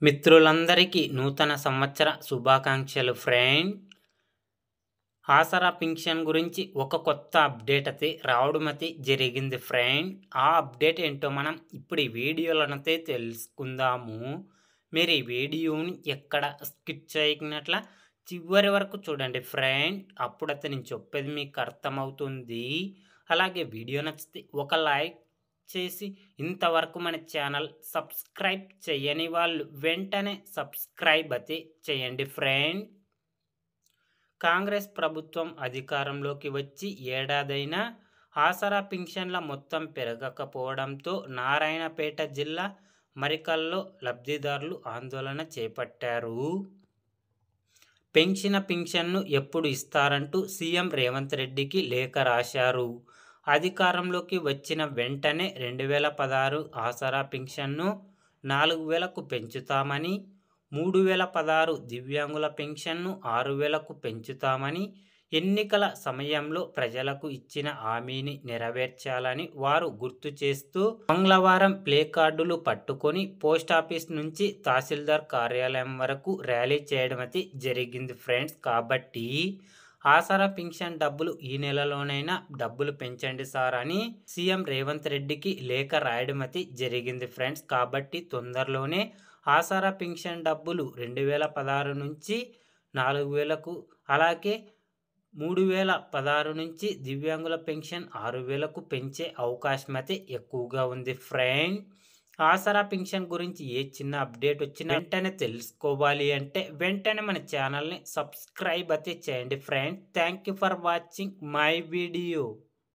మిత్రులందరికీ నూతన సంవత్సర శుభాకాంక్షలు ఫ్రెండ్. ఆసరా పింఛన్ గురించి ఒక కొత్త అప్డేట్ అయితే రావడం అయితే జరిగింది ఫ్రెండ్. ఆ అప్డేట్ ఏంటో మనం ఇప్పుడు ఈ వీడియోలనైతే తెలుసుకుందాము. మీరు ఈ వీడియోని ఎక్కడ స్కిప్ చేయనట్ల చివరి వరకు చూడండి ఫ్రెండ్. అప్పుడైతే నేను చెప్పేది మీకు అర్థమవుతుంది. అలాగే వీడియో నచ్చితే ఒక లైక్ చేసి ఇంతవరకు మన ఛానల్ సబ్స్క్రైబ్ చేయని వాళ్ళు వెంటనే సబ్స్క్రైబ్ అయితే చేయండి ఫ్రెండ్. కాంగ్రెస్ ప్రభుత్వం అధికారంలోకి వచ్చి ఏడాదైనా ఆసరా పింఛన్ల మొత్తం పెరగకపోవడంతో నారాయణపేట జిల్లా మరికల్లో లబ్ధిదారులు ఆందోళన చేపట్టారు. పెంచిన పింఛన్ను ఎప్పుడు ఇస్తారంటూ సీఎం రేవంత్ రెడ్డికి లేఖ రాశారు. అధికారంలోకి వచ్చిన వెంటనే 2016 ఆసరా పింఛన్ను 4000కు పెంచుతామని, 3016 దివ్యాంగుల పెన్షన్ను 6000కు పెంచుతామని, ఎన్నికల సమయంలో ప్రజలకు ఇచ్చిన హామీని నెరవేర్చాలని వారు గుర్తు చేస్తూ మంగళవారం ప్లే కార్డులు పట్టుకొని పోస్టాఫీస్ నుంచి తహసీల్దార్ కార్యాలయం వరకు ర్యాలీ చేయడం అయితే జరిగింది ఫ్రెండ్స్. కాబట్టి ఆసరా పింఛన్ డబ్బులు ఈ నెలలోనైనా డబ్బులు పెంచండి సార్ అని సీఎం రేవంత్ రెడ్డికి లేఖ రాయడం అయితే జరిగింది ఫ్రెండ్స్. కాబట్టి తొందరలోనే ఆసరా పింఛన్ డబ్బులు 2016 నుంచి 4000కు, అలాగే 3016 నుంచి దివ్యాంగుల పెన్షన్ 6000కు పెంచే అవకాశం అయితే ఎక్కువగా ఉంది ఫ్రెండ్. ఆసరా పింఛన్ గురించి ఏ చిన్న అప్డేట్ వచ్చినా వెంటనే తెలుసుకోవాలి అంటే వెంటనే మన ఛానల్ని సబ్స్క్రైబ్ అయితే చేయండి friend. Thank you for watching my video.